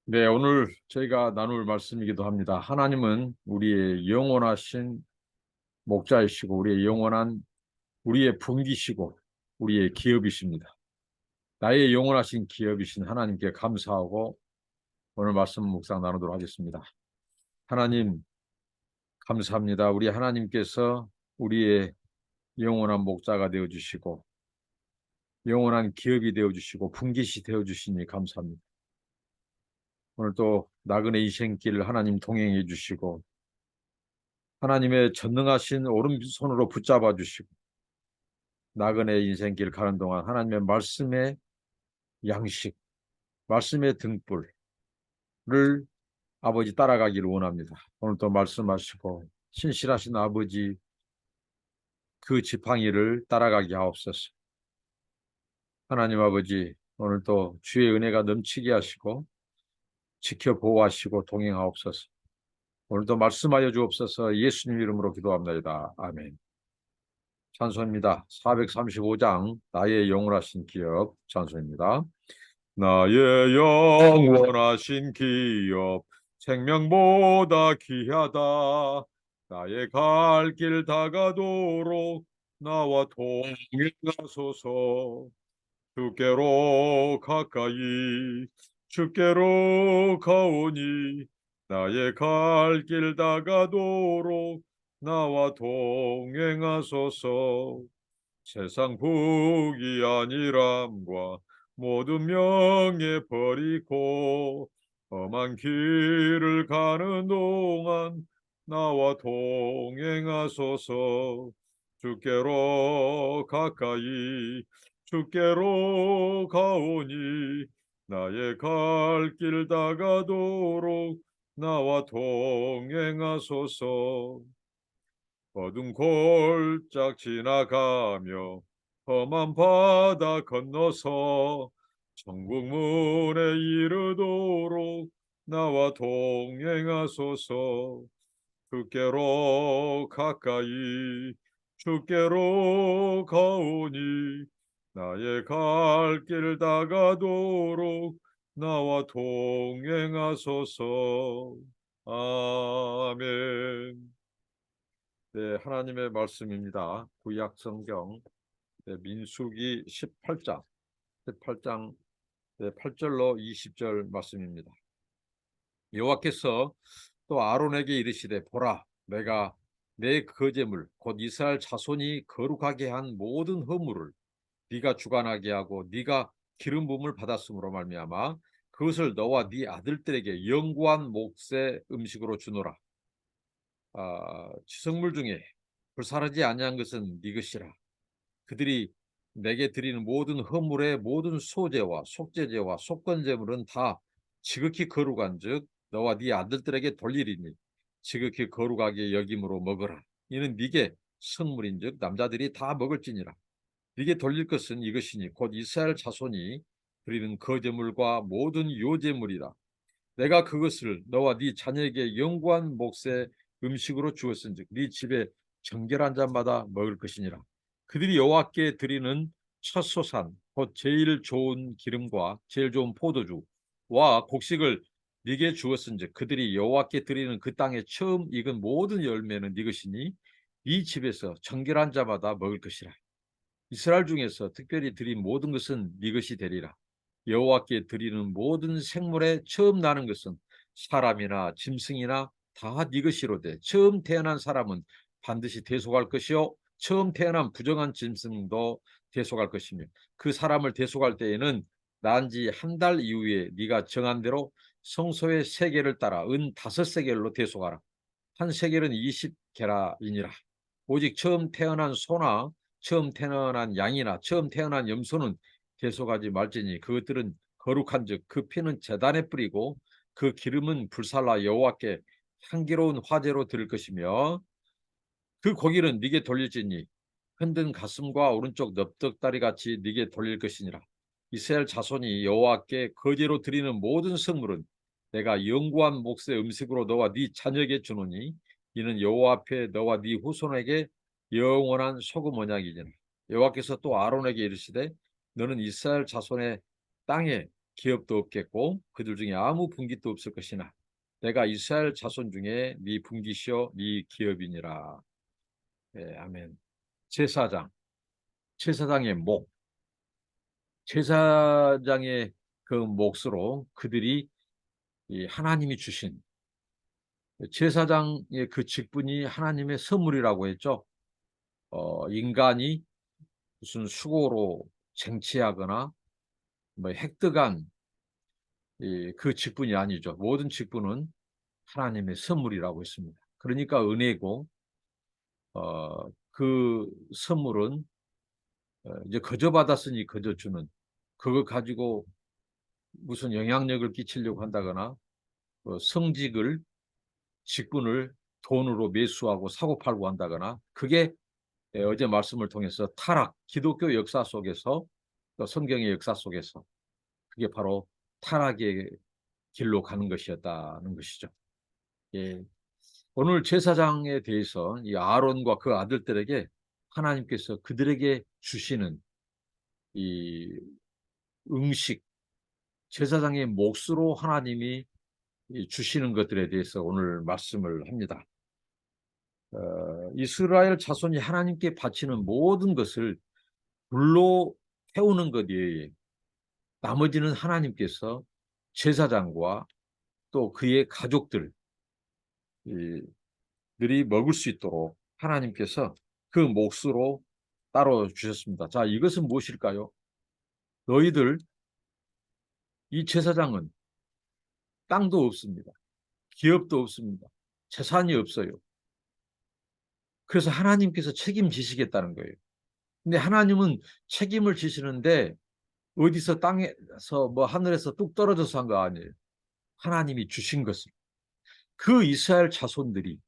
네, 오늘 저희가 나눌 말씀이기도 합니다. 하나님은 우리의 영원하신 목자이시고, 우리의 분기시고, 우리의 기업이십니다. 나의 영원하신 기업이신 하나님께 감사하고 오늘 말씀 묵상 나누도록 하겠습니다. 하나님, 감사합니다. 우리 하나님께서 우리의 영원한 목자가 되어주시고, 영원한 기업이 되어주시고, 분기시 되어주시니 감사합니다. 오늘 또 나그네 인생길 하나님 동행해 주시고, 하나님의 전능하신 오른손으로 붙잡아 주시고, 나그네 인생길 가는 동안 하나님의 말씀의 양식, 말씀의 등불을 아버지 따라가기를 원합니다. 오늘 또 말씀하시고 신실하신 아버지 그 지팡이를 따라가게 하옵소서. 하나님 아버지, 오늘 또 주의 은혜가 넘치게 하시고 지켜 보호하시고 동행하옵소서. 오늘도 말씀하여 주옵소서. 예수님 이름으로 기도합니다. 아멘. 찬송입니다. 435장 나의 영원하신 기업 찬송입니다. 나의 영원하신 기업 생명보다 귀하다. 나의 갈 길 다가도록 나와 동행하소서. 주께로 가까이 주께로 가오니 나의 갈 길 다가도록 나와 동행하소서. 세상 복이 아니람과 모든 명예 버리고 험한 길을 가는 동안 나와 동행하소서. 주께로 가까이 주께로 가오니 나의 갈 길 다가도록 나와 동행하소서. 어두운 골짝 지나가며 험한 바다 건너서 천국 문에 이르도록 나와 동행하소서. 주께로 가까이 주께로 가오니 나의 갈 길 다가도록 나와 동행하소서. 아멘. 네, 하나님의 말씀입니다. 구약 성경 민수기 18장 8절로 20절 말씀입니다. 여호와께서 또 아론에게 이르시되 보라, 내가 내 거제물 곧 이스라엘 자손이 거룩하게 한 모든 허물을 네가 주관하게 하고 네가 기름 부음을 받았으므로 말미암아 그것을 너와 네 아들들에게 영구한 몫의 음식으로 주노라. 지성물 중에 불사르지 아니한 것은 네 것이라. 그들이 내게 드리는 모든 허물의 모든 소제와 속죄제와 속건제물은 다 지극히 거룩한즉 너와 네 아들들에게 돌리리니 지극히 거룩하게 여김으로 먹으라. 이는 네게 성물인즉 남자들이 다 먹을지니라. 네게 돌릴 것은 이것이니 곧 이스라엘 자손이 드리는 거제물과 모든 요제물이라. 내가 그것을 너와 네 자녀에게 영구한 몫의 음식으로 주었은즉 네 집에 정결한 자마다 먹을 것이니라. 그들이 여호와께 드리는 첫 소산 곧 제일 좋은 기름과 제일 좋은 포도주와 곡식을 네게 주었은즉 그들이 여호와께 드리는 그 땅에 처음 익은 모든 열매는 네 것이니 네 집에서 정결한 자마다 먹을 것이라. 이스라엘 중에서 특별히 드린 모든 것은 네 것이 되리라. 여호와께 드리는 모든 생물에 처음 나는 것은 사람이나 짐승이나 다 네 것이로되 처음 태어난 사람은 반드시 대속할 것이요 처음 태어난 부정한 짐승도 대속할 것이며 그 사람을 대속할 때에는 난 지 한 달 이후에 네가 정한 대로 성소의 세겔을 따라 은 5세겔로 대속하라. 한 세겔은 20게라이니라. 오직 처음 태어난 소나 처음 태어난 양이나 처음 태어난 염소는 대속하지 말지니 그것들은 거룩한즉 그 피는 제단에 뿌리고 그 기름은 불살라 여호와께 향기로운 화제로 드릴 것이며 그 고기는 네게 돌릴지니 흔든 가슴과 오른쪽 넓적다리 같이 네게 돌릴 것이니라. 이스라엘 자손이 여호와께 거제로 드리는 모든 성물은 내가 영구한 몫의 음식으로 너와 네 자녀에게 주노니 이는 여호와 앞에 너와 네 후손에게 영원한 소금 언약이니라. 여호와께서 또 아론에게 이르시되 너는 이스라엘 자손의 땅에 기업도 없겠고 그들 중에 아무 분깃도 없을 것이나 내가 이스라엘 자손 중에 네 분깃이요 네 기업이니라. 네, 아멘. 제사장, 제사장의 목, 제사장의 그 몫으로 그들이 이 하나님이 주신 제사장의 그 직분이 하나님의 선물이라고 했죠. 인간이 무슨 수고로 쟁취하거나 뭐 획득한 그 직분이 아니죠. 모든 직분은 하나님의 선물이라고 했습니다. 그러니까 은혜고 그 선물은 이제 거저 받았으니 거저 주는 그거 가지고 무슨 영향력을 끼치려고 한다거나 성직을 직분을 돈으로 매수하고 사고팔고 한다거나 그게 어제 말씀을 통해서 타락, 기독교 역사 속에서 또 성경의 역사 속에서 그게 바로 타락의 길로 가는 것이었다는 것이죠. 예. 오늘 제사장에 대해서 이 아론과 그 아들들에게 하나님께서 그들에게 주시는 이 음식, 제사장의 몫으로 하나님이 주시는 것들에 대해서 오늘 말씀을 합니다. 이스라엘 자손이 하나님께 바치는 모든 것을 불로 태우는 것 외에 나머지는 하나님께서 제사장과 또 그의 가족들이 먹을 수 있도록 하나님께서 그 몫으로 따로 주셨습니다. 자, 이것은 무엇일까요? 너희들 이 제사장은 땅도 없습니다. 기업도 없습니다. 재산이 없어요. 그래서 하나님께서 책임지시겠다는 거예요. 근데 하나님은 책임을 지시는데 어디서 땅에서 뭐 하늘에서 뚝 떨어져서 한 거 아니에요. 하나님이 주신 것을 그 이스라엘 자손들이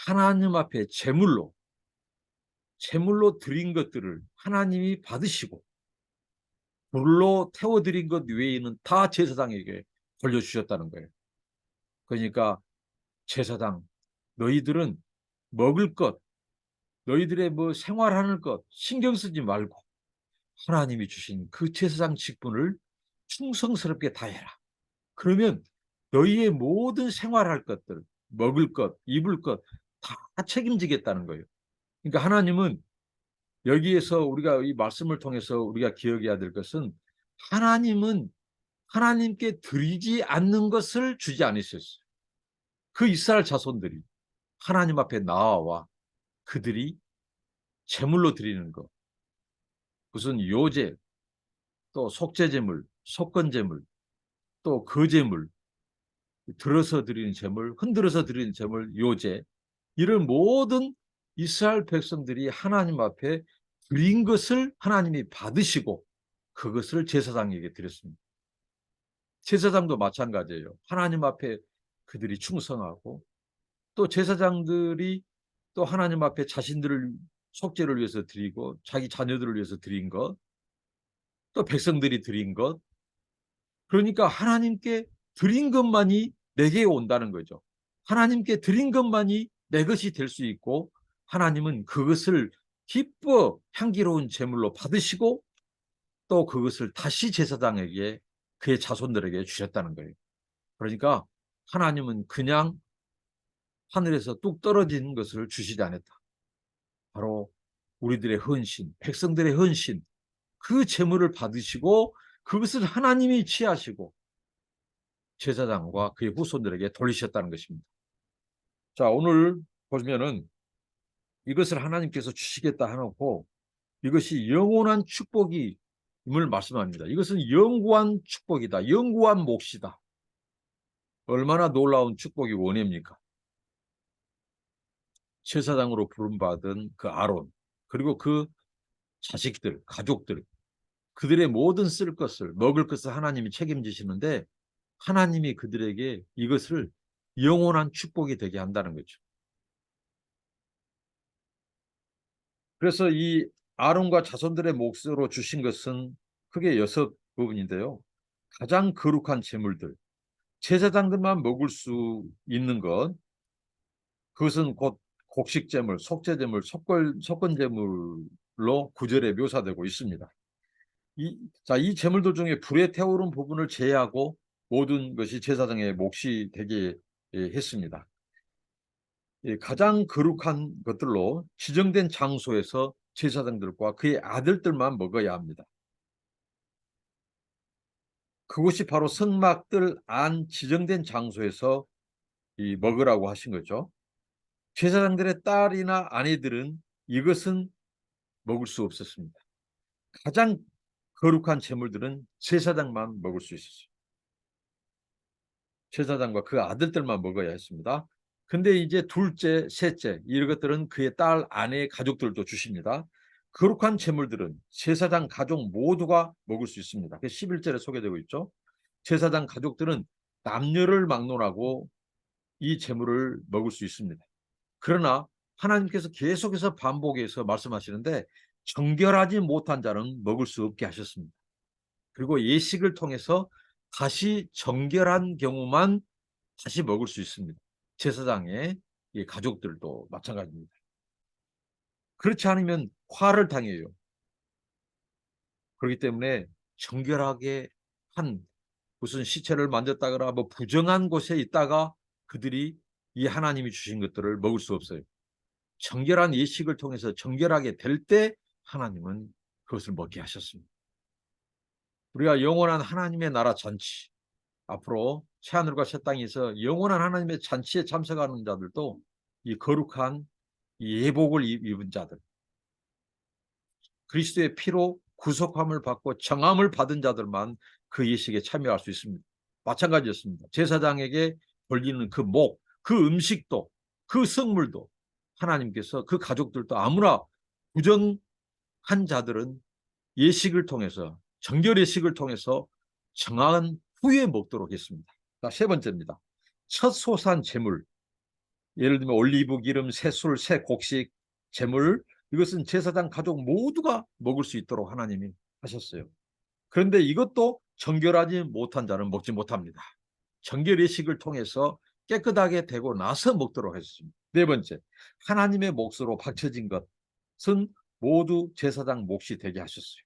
하나님 앞에 제물로 드린 것들을 하나님이 받으시고 불로 태워드린 것 외에는 다 제사장에게 돌려주셨다는 거예요. 그러니까 제사장 너희들은 먹을 것 너희들의 뭐 생활하는 것 신경 쓰지 말고 하나님이 주신 그 제사장 직분을 충성스럽게 다해라. 그러면 너희의 모든 생활할 것들, 먹을 것, 입을 것 다 책임지겠다는 거예요. 그러니까 하나님은 여기에서 우리가 이 말씀을 통해서 우리가 기억해야 될 것은 하나님은 하나님께 드리지 않는 것을 주지 않으셨어요. 그 이스라엘 자손들이 하나님 앞에 나와 그들이 제물로 드리는 것, 무슨 요제, 또 속죄제물, 속건제물, 또 거제물, 들어서 드리는 제물, 흔들어서 드리는 제물, 요제 이런 모든 이스라엘 백성들이 하나님 앞에 드린 것을 하나님이 받으시고 그것을 제사장에게 드렸습니다. 제사장도 마찬가지예요. 하나님 앞에 그들이 충성하고 또 제사장들이 또 하나님 앞에 자신들을 속죄를 위해서 드리고 자기 자녀들을 위해서 드린 것, 또 백성들이 드린 것, 그러니까 하나님께 드린 것만이 내게 온다는 거죠. 하나님께 드린 것만이 내 것이 될 수 있고 하나님은 그것을 기뻐 향기로운 제물로 받으시고 또 그것을 다시 제사장에게 그의 자손들에게 주셨다는 거예요. 그러니까 하나님은 그냥 하늘에서 뚝 떨어진 것을 주시지 않았다. 바로 우리들의 헌신, 백성들의 헌신, 그 제물을 받으시고 그것을 하나님이 취하시고 제사장과 그의 후손들에게 돌리셨다는 것입니다. 자, 오늘 보시면은 이것을 하나님께서 주시겠다 해놓고 이것이 영원한 축복임을 말씀합니다. 이것은 영구한 축복이다. 영구한 몫이다. 얼마나 놀라운 축복이 원해입니까? 제사장으로 부름받은 그 아론 그리고 그 자식들, 가족들 그들의 모든 쓸 것을 먹을 것을 하나님이 책임지시는데 하나님이 그들에게 이것을 영원한 축복이 되게 한다는 거죠. 그래서 이 아론과 자손들의 몫으로 주신 것은 크게 6부분인데요. 가장 거룩한 제물들, 제사장들만 먹을 수 있는 것, 그것은 곧 곡식제물, 속죄제물, 속건제물로 구절에 묘사되고 있습니다. 이 제물들 중에 불에 태우는 부분을 제외하고 모든 것이 제사장의 몫이 되게 했습니다. 가장 거룩한 것들로 지정된 장소에서 제사장들과 그의 아들들만 먹어야 합니다. 그것이 바로 성막들 안 지정된 장소에서 먹으라고 하신 거죠. 제사장들의 딸이나 아내들은 이것은 먹을 수 없었습니다. 가장 거룩한 제물들은 제사장만 먹을 수 있었어요. 제사장과 그 아들들만 먹어야 했습니다. 근데 이제 둘째, 셋째 이런 것들은 그의 딸, 아내, 가족들도 주십니다. 거룩한 제물들은 제사장 가족 모두가 먹을 수 있습니다. 그 11절에 소개되고 있죠. 제사장 가족들은 남녀를 막론하고 이 제물을 먹을 수 있습니다. 그러나 하나님께서 계속해서 반복해서 말씀하시는데 정결하지 못한 자는 먹을 수 없게 하셨습니다. 그리고 예식을 통해서 다시 정결한 경우만 다시 먹을 수 있습니다. 제사장의 가족들도 마찬가지입니다. 그렇지 않으면 화를 당해요. 그렇기 때문에 정결하게 한 무슨 시체를 만졌다거나 뭐 부정한 곳에 있다가 그들이 이 하나님이 주신 것들을 먹을 수 없어요. 정결한 예식을 통해서 정결하게 될 때 하나님은 그것을 먹게 하셨습니다. 우리가 영원한 하나님의 나라 잔치, 앞으로 새하늘과 새 땅에서 영원한 하나님의 잔치에 참석하는 자들도 이 거룩한 이 예복을 입은 자들, 그리스도의 피로 구속함을 받고 정함을 받은 자들만 그 예식에 참여할 수 있습니다. 마찬가지였습니다. 제사장에게 걸리는 그 목, 그 음식도, 그 성물도 하나님께서 그 가족들도 아무나 부정한 자들은 예식을 통해서, 정결 예식을 통해서 정한 후에 먹도록 했습니다. 자, 세 번째입니다. 첫 소산 제물, 예를 들면 올리브 기름, 새술, 새곡식 제물, 이것은 제사장 가족 모두가 먹을 수 있도록 하나님이 하셨어요. 그런데 이것도 정결하지 못한 자는 먹지 못합니다. 정결 예식을 통해서 깨끗하게 되고 나서 먹도록 했습니다. 네 번째, 하나님의 몫으로 바쳐진 것은 모두 제사장 몫이 되게 하셨어요.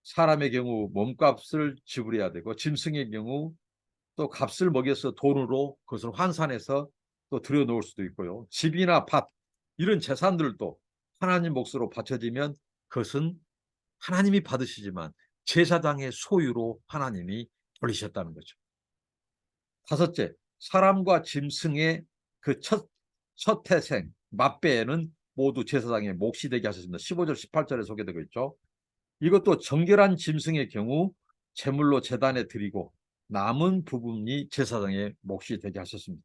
사람의 경우 몸값을 지불해야 되고, 짐승의 경우 또 값을 먹여서 돈으로 그것을 환산해서 또 들여놓을 수도 있고요. 집이나 밭 이런 재산들도 하나님 몫으로 바쳐지면 그것은 하나님이 받으시지만 제사장의 소유로 하나님이 돌리셨다는 거죠. 다섯째, 사람과 짐승의 그 첫 태생, 맞배에는 모두 제사장의 몫이 되게 하셨습니다. 15절, 18절에 소개되고 있죠. 이것도 정결한 짐승의 경우 제물로 제단에 드리고 남은 부분이 제사장의 몫이 되게 하셨습니다.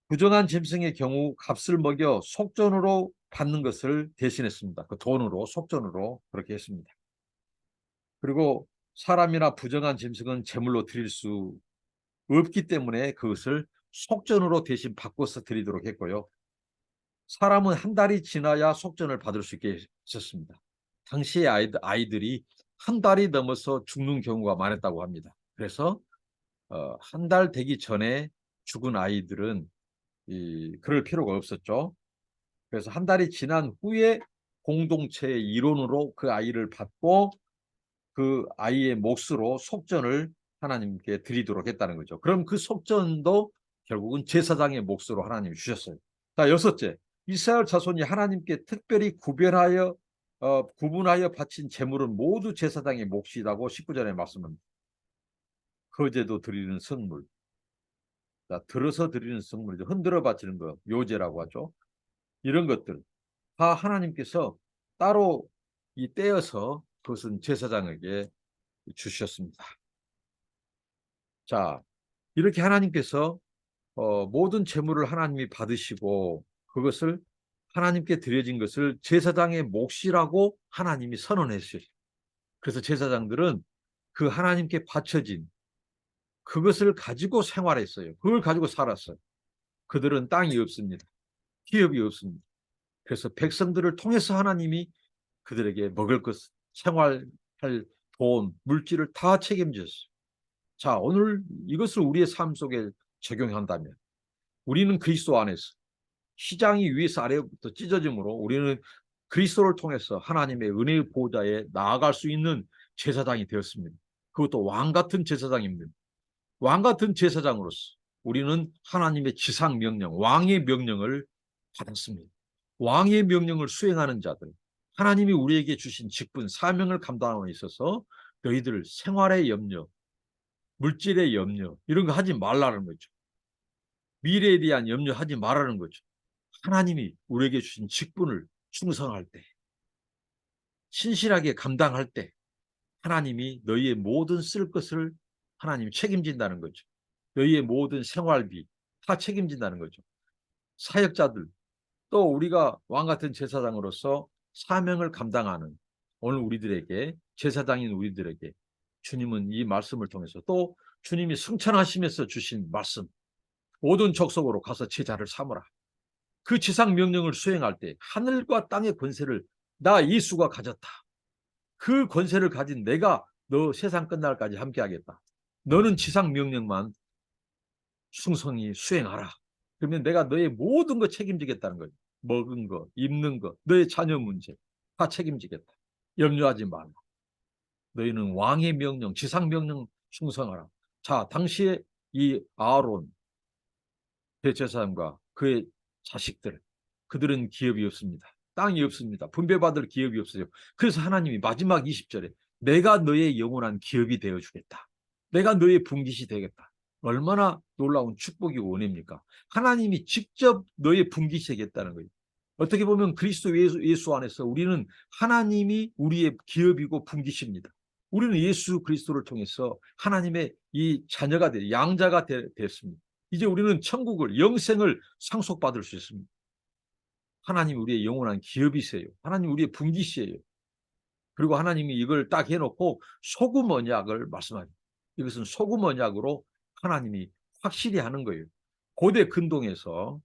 부정한 짐승의 경우 값을 먹여 속전으로 받는 것을 대신했습니다. 그 돈으로, 속전으로 그렇게 했습니다. 그리고 사람이나 부정한 짐승은 제물로 드릴 수 없기 때문에 그것을 속전으로 대신 바꿔서 드리도록 했고요. 사람은 한 달이 지나야 속전을 받을 수 있게 했었습니다. 당시의 아이들이 한 달이 넘어서 죽는 경우가 많았다고 합니다. 그래서 한 달 되기 전에 죽은 아이들은 그럴 필요가 없었죠. 그래서 한 달이 지난 후에 공동체의 일원으로 그 아이를 받고 그 아이의 몫으로 속전을 하나님께 드리도록 했다는 거죠. 그럼 그 속전도 결국은 제사장의 몫으로 하나님이 주셨어요. 자, 여섯째, 이스라엘 자손이 하나님께 특별히 구분하여 바친 제물은 모두 제사장의 몫이라고 19절에 말씀합니다. 거제도 드리는 성물, 자, 들어서 드리는 성물이죠. 흔들어 바치는 거, 요제라고 하죠. 이런 것들 다 하나님께서 따로 떼어서 그것은 제사장에게 주셨습니다. 자, 이렇게 하나님께서 모든 제물을 하나님이 받으시고 그것을 하나님께 드려진 것을 제사장의 몫이라고 하나님이 선언했어요. 그래서 제사장들은 그 하나님께 바쳐진 그것을 가지고 생활했어요. 그걸 가지고 살았어요. 그들은 땅이 없습니다. 기업이 없습니다. 그래서 백성들을 통해서 하나님이 그들에게 먹을 것, 생활할 돈, 물질을 다 책임졌어요. 자, 오늘 이것을 우리의 삶 속에 적용한다면 우리는 그리스도 안에서 시장이 위에서 아래부터 찢어지므로 우리는 그리스도를 통해서 하나님의 은혜의 보좌에 나아갈 수 있는 제사장이 되었습니다. 그것도 왕 같은 제사장입니다. 왕 같은 제사장으로서 우리는 하나님의 지상 명령, 왕의 명령을 받았습니다. 왕의 명령을 수행하는 자들, 하나님이 우리에게 주신 직분, 사명을 감당하고 있어서 너희들 생활의 염려, 물질의 염려 이런 거 하지 말라는 거죠. 미래에 대한 염려하지 말라는 거죠. 하나님이 우리에게 주신 직분을 충성할 때, 신실하게 감당할 때 하나님이 너희의 모든 쓸 것을 하나님이 책임진다는 거죠. 너희의 모든 생활비 다 책임진다는 거죠. 사역자들, 또 우리가 왕 같은 제사장으로서 사명을 감당하는 오늘 우리들에게, 제사장인 우리들에게 주님은 이 말씀을 통해서, 또 주님이 승천하시면서 주신 말씀, 모든 족속으로 가서 제자를 삼으라. 그 지상 명령을 수행할 때 하늘과 땅의 권세를 나 예수가 가졌다. 그 권세를 가진 내가 너 세상 끝날까지 함께하겠다. 너는 지상 명령만 충성히 수행하라. 그러면 내가 너의 모든 거 책임지겠다는 거죠. 먹은 거, 입는 거, 너의 자녀 문제 다 책임지겠다. 염려하지 말라. 너희는 왕의 명령, 지상 명령 충성하라. 자, 당시에 이 아론 대제사장과 그의 자식들, 그들은 기업이 없습니다. 땅이 없습니다. 분배받을 기업이 없어요. 그래서 하나님이 마지막 20절에 내가 너의 영원한 기업이 되어주겠다. 내가 너의 분깃이 되겠다. 얼마나 놀라운 축복이 원입니까? 하나님이 직접 너의 분깃이 되겠다는 거예요. 어떻게 보면 그리스도 예수 안에서 우리는 하나님이 우리의 기업이고 분깃입니다. 우리는 예수 그리스도를 통해서 하나님의 이 자녀가 양자가 됐습니다. 이제 우리는 천국을, 영생을 상속받을 수 있습니다. 하나님 우리의 영원한 기업이세요. 하나님 우리의 분깃이에요. 그리고 하나님이 이걸 딱 해놓고 소금 언약을 말씀합니다. 이것은 소금 언약으로 하나님이 확실히 하는 거예요. 고대 근동에서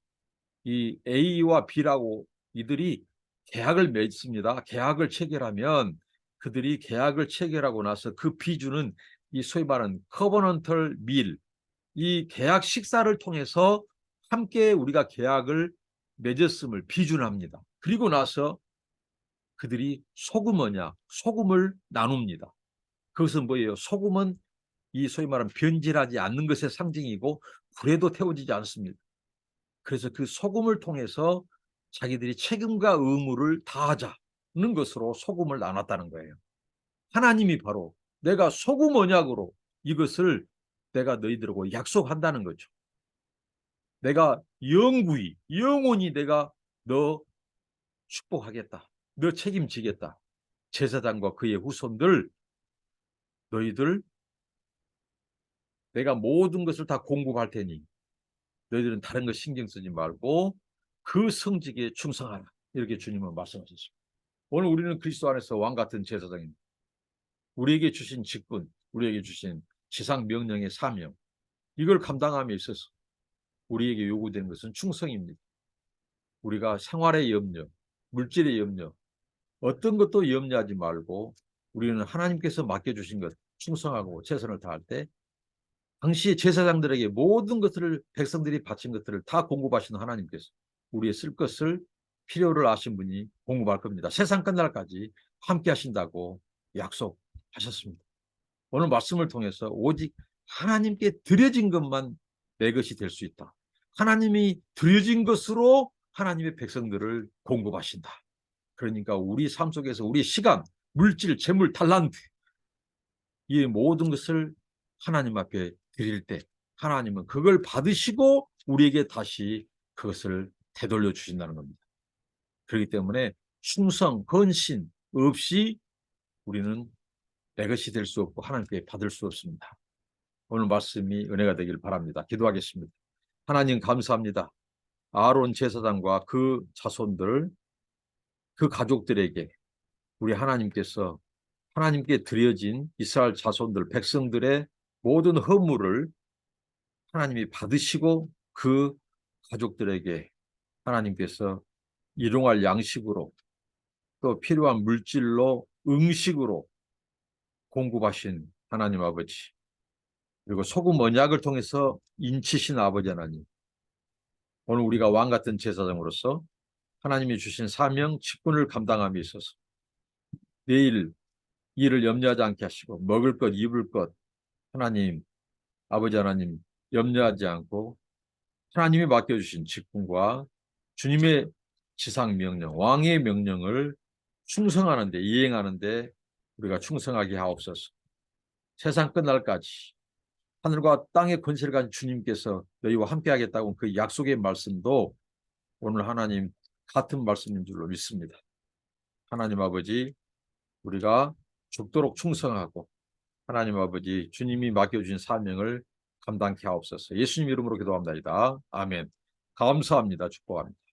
이 A와 B라고 이들이 계약을 맺습니다. 계약을 체결하면 그들이 계약을 체결하고 나서 그 비주는 이 소위 말하는 커버넌털 밀, 이 계약 식사를 통해서 함께 우리가 계약을 맺었음을 비준합니다. 그리고 나서 그들이 소금 언약, 소금을 나눕니다. 그것은 뭐예요? 소금은 이 소위 말하는 변질하지 않는 것의 상징이고 불에도 태워지지 않습니다. 그래서 그 소금을 통해서 자기들이 책임과 의무를 다하자는 것으로 소금을 나눴다는 거예요. 하나님이 바로 내가 소금 언약으로 이것을 내가 너희들하고 약속한다는 거죠. 내가 영원히 내가 너 축복하겠다. 너 책임지겠다. 제사장과 그의 후손들, 너희들 내가 모든 것을 다 공급할 테니 너희들은 다른 거 신경 쓰지 말고 그 성직에 충성하라. 이렇게 주님은 말씀하셨습니다. 오늘 우리는 그리스도 안에서 왕 같은 제사장입니다. 우리에게 주신 직분, 우리에게 주신 지상 명령의 사명, 이걸 감당함에 있어서 우리에게 요구되는 것은 충성입니다. 우리가 생활의 염려, 물질의 염려, 어떤 것도 염려하지 말고 우리는 하나님께서 맡겨주신 것 충성하고 최선을 다할 때 당시 제사장들에게 모든 것들을, 백성들이 바친 것들을 다 공급하시는 하나님께서 우리의 쓸 것을, 필요를 아신 분이 공급할 겁니다. 세상 끝날까지 함께 하신다고 약속하셨습니다. 오늘 말씀을 통해서 오직 하나님께 드려진 것만 내 것이 될 수 있다. 하나님이 드려진 것으로 하나님의 백성들을 공급하신다. 그러니까 우리 삶 속에서 우리 시간, 물질, 재물, 탤런트, 이 모든 것을 하나님 앞에 드릴 때 하나님은 그걸 받으시고 우리에게 다시 그것을 되돌려 주신다는 겁니다. 그렇기 때문에 충성, 헌신 없이 우리는 내 것이 될 수 없고 하나님께 받을 수 없습니다. 오늘 말씀이 은혜가 되길 바랍니다. 기도하겠습니다. 하나님 감사합니다. 아론 제사장과 그 자손들, 그 가족들에게 우리 하나님께서 하나님께 드려진 이스라엘 자손들, 백성들의 모든 허물을 하나님이 받으시고 그 가족들에게 하나님께서 일용할 양식으로 또 필요한 물질로 음식으로 공급하신 하나님 아버지, 그리고 소금 언약을 통해서 인치신 아버지 하나님, 오늘 우리가 왕 같은 제사장으로서 하나님이 주신 사명, 직분을 감당함에 있어서 내일 일을 염려하지 않게 하시고 먹을 것, 입을 것 하나님, 아버지 하나님 염려하지 않고 하나님이 맡겨주신 직분과 주님의 지상 명령, 왕의 명령을 충성하는 데, 이행하는 데 우리가 충성하게 하옵소서. 세상 끝날까지 하늘과 땅의 권세를 가진 주님께서 너희와 함께 하겠다고 그 약속의 말씀도 오늘 하나님 같은 말씀인 줄로 믿습니다. 하나님 아버지, 우리가 죽도록 충성하고 하나님 아버지 주님이 맡겨주신 사명을 감당케 하옵소서. 예수님 이름으로 기도합니다. 아멘. 감사합니다. 축복합니다.